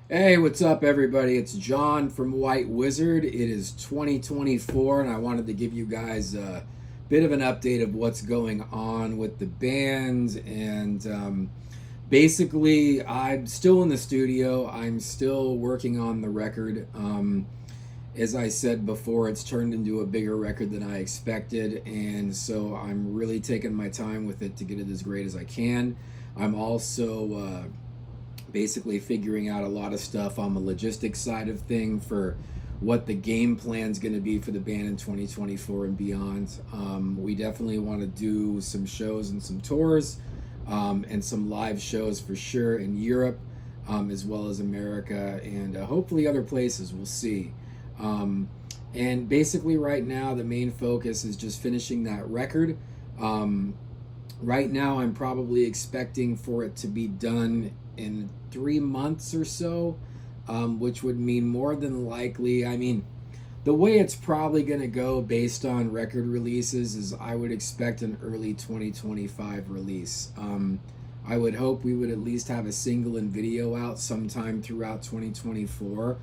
Hey, what's up, everybody? It's John from White Wizzard. It is 2024, and I wanted to give you guys a bit of an update of what's going on with the band. And basically, I'm still in the studio. I'm still working on the record. As I said before, it's turned into a bigger record than I expected, and so I'm really taking my time with it to get it as great as I can. I'm also basically figuring out a lot of stuff on the logistics side of thing for what the game plan is going to be for the band in 2024 and beyond. We definitely want to do some shows and some tours, and some live shows for sure in Europe, as well as America, and hopefully other places. We'll see. Um, and basically, right now, the main focus is just finishing that record. Um, right now, I'm probably expecting for it to be done in 3 months or so, which would mean more than likely, I mean, the way it's probably going to go based on record releases is I would expect an early 2025 release. I would hope we would at least have a single and video out sometime throughout 2024.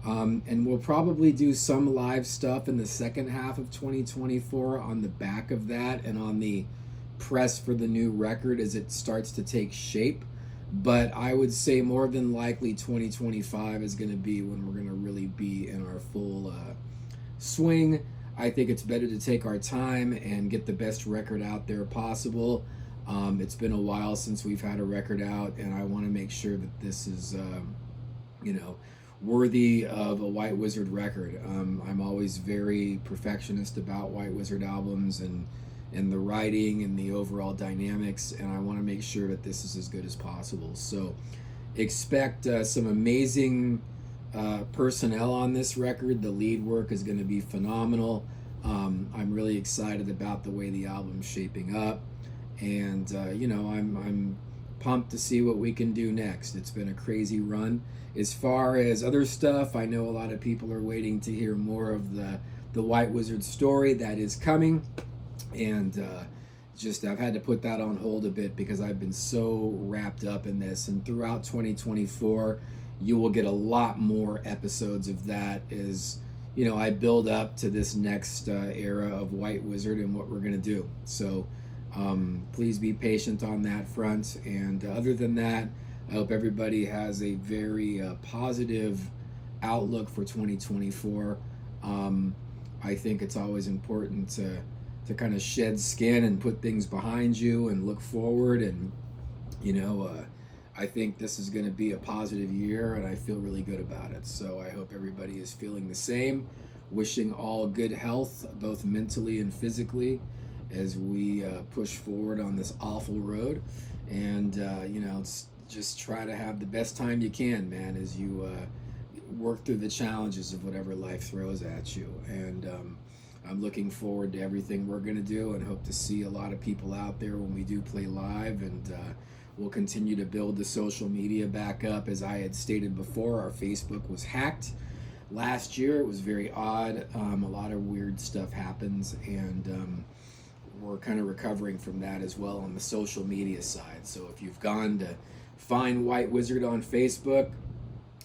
And we'll probably do some live stuff in the second half of 2024 on the back of that and on the press for the new record as it starts to take shape. But I would say more than likely 2025 is going to be when we're going to really be in our full swing. I think it's better to take our time and get the best record out there possible. It's been a while since we've had a record out, and I want to make sure that this is, you know, worthy of a White Wizzard record. I'm always very perfectionist about White Wizzard albums and the writing and the overall dynamics, and I want to make sure that this is as good as possible. So expect some amazing personnel on this record. The lead work is going to be phenomenal. I'm really excited about the way the album's shaping up, and I'm pumped to see what we can do next. It's been a crazy run. As far as other stuff, I know a lot of people are waiting to hear more of the White Wizzard story that is coming, and just I've had to put that on hold a bit because I've been so wrapped up in this. And throughout 2024, you will get a lot more episodes of that as I build up to this next era of White Wizzard and what we're gonna do. So please be patient on that front. And other than that, I hope everybody has a very positive outlook for 2024. I think it's always important to kind of shed skin and put things behind you and look forward. And I think this is going to be a positive year, and I feel really good about it. So I hope everybody is feeling the same. Wishing all good health, both mentally and physically, as we push forward on this awful road. And just try to have the best time you can, man, as you work through the challenges of whatever life throws at you. And I'm looking forward to everything we're going to do, and hope to see a lot of people out there when we do play live. And we'll continue to build the social media back up. As I had stated before, our Facebook was hacked last year. It was very odd. A lot of weird stuff happens, and we're kind of recovering from that as well on the social media side. So if you've gone to find White Wizzard on Facebook,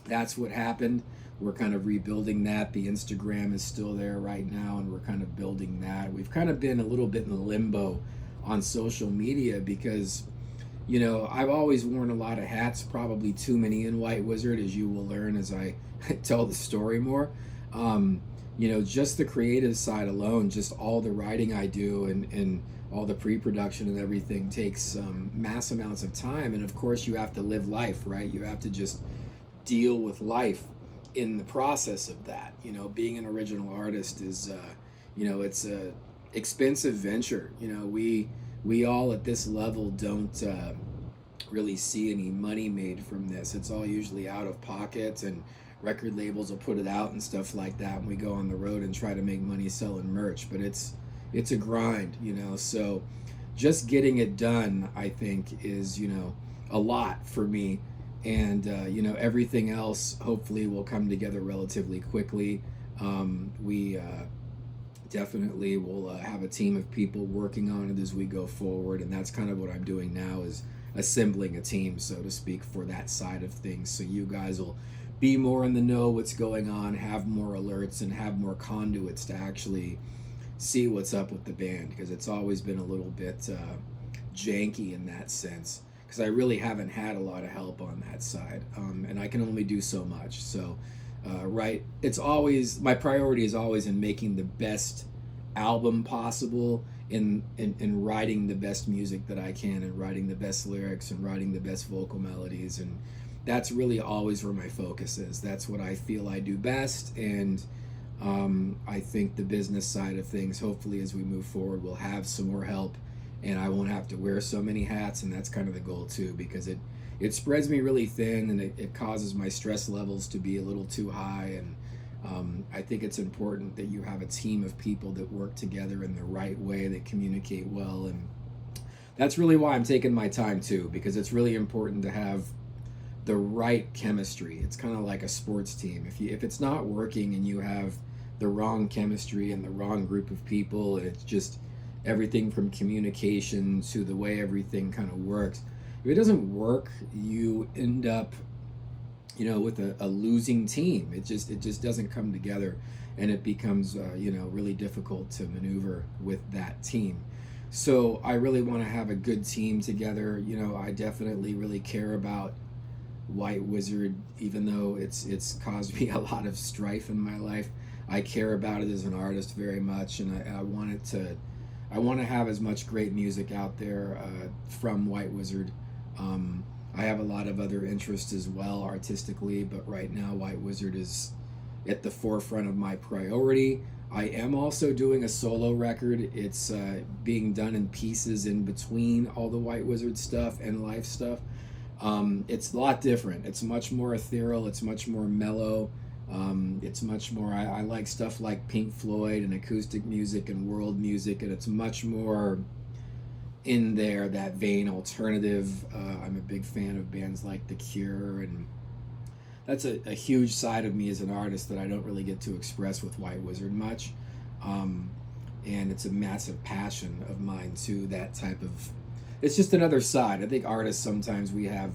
that's what happened. We're kind of rebuilding that. The Instagram is still there right now, and we're kind of building that. We've kind of been a little bit in limbo on social media because, I've always worn a lot of hats, probably too many in White Wizzard, as you will learn as I tell the story more. Just the creative side alone, just all the writing I do and all the pre-production and everything takes mass amounts of time. And of course, you have to live life, right? You have to just deal with life in the process of that. Being an original artist is, it's a expensive venture. We all at this level don't really see any money made from this. It's all usually out of pocket, and record labels will put it out and stuff like that, and we go on the road and try to make money selling merch. But it's a grind. So just getting it done, I think, is a lot for me. And everything else hopefully will come together relatively quickly. We definitely will have a team of people working on it as we go forward, and that's kind of what I'm doing now, is assembling a team, so to speak, for that side of things. So you guys will be more in the know what's going on, have more alerts, and have more conduits to actually see what's up with the band, because it's always been a little bit janky in that sense, because I really haven't had a lot of help on that side, and I can only do so much. So it's always, my priority is always in making the best album possible, in writing the best music that I can, and writing the best lyrics, and writing the best vocal melodies, and that's really always where my focus is. That's what I feel I do best, and I think the business side of things, hopefully as we move forward, will have some more help, and I won't have to wear so many hats, and that's kind of the goal too, because it spreads me really thin, and it causes my stress levels to be a little too high, and I think it's important that you have a team of people that work together in the right way, that communicate well, and that's really why I'm taking my time too, because it's really important to have the right chemistry. It's kind of like a sports team. If it's not working and you have the wrong chemistry and the wrong group of people, and it's just everything from communication to the way everything kind of works, if it doesn't work, you end up with a losing team. It just doesn't come together, and it becomes really difficult to maneuver with that team. So I really want to have a good team together. I definitely really care about White Wizzard, even though it's caused me a lot of strife in my life. I care about it as an artist very much, and I want to have as much great music out there from White Wizzard. I have a lot of other interests as well artistically, but right now White Wizzard is at the forefront of my priority. I am also doing a solo record. It's being done in pieces in between all the White Wizzard stuff and live stuff. It's a lot different. It's much more ethereal. It's much more mellow. It's much more, I like stuff like Pink Floyd and acoustic music and world music, and it's much more in there, that vein, alternative. I'm a big fan of bands like The Cure, and that's a huge side of me as an artist that I don't really get to express with White Wizzard much. And it's a massive passion of mine too, that type of, it's just another side. I think artists sometimes we're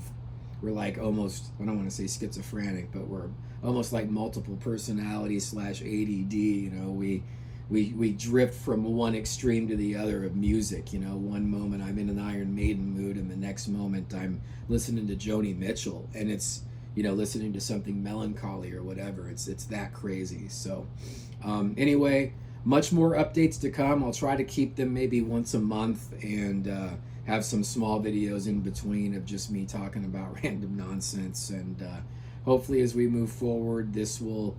like almost, I don't want to say schizophrenic, but we're almost like multiple personality / ADD. We drift from one extreme to the other of music. One moment I'm in an Iron Maiden mood, and the next moment I'm listening to Joni Mitchell, and it's listening to something melancholy or whatever. It's that crazy. So anyway, much more updates to come. I'll try to keep them maybe once a month, and have some small videos in between of just me talking about random nonsense, and hopefully as we move forward this will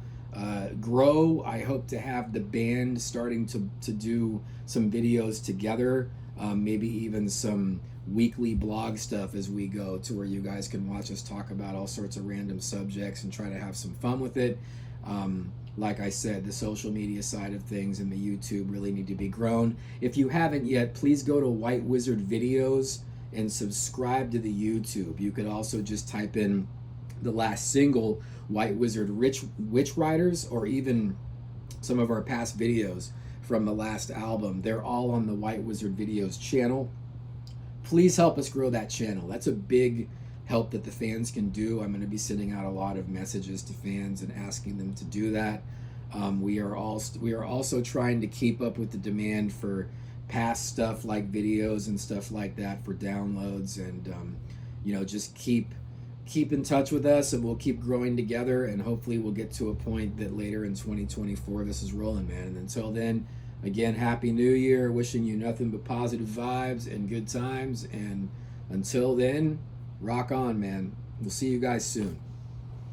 grow. I hope to have the band starting to do some videos together, maybe even some weekly blog stuff as we go, to where you guys can watch us talk about all sorts of random subjects and try to have some fun with it. Like I said, the social media side of things and the YouTube really need to be grown. If you haven't yet, please go to White Wizzard Videos and subscribe to the YouTube. You could also just type in the last single, White Wizzard Witch Riders, or even some of our past videos from the last album. They're all on the White Wizzard Videos channel. Please help us grow that channel. That's a big help that the fans can do. I'm going to be sending out a lot of messages to fans and asking them to do that. We are also trying to keep up with the demand for past stuff like videos and stuff like that for downloads, and just keep in touch with us, and we'll keep growing together, and hopefully we'll get to a point that later in 2024 this is rolling, man. And until then, again, Happy New Year, wishing you nothing but positive vibes and good times, and until then, rock on, man. We'll see you guys soon.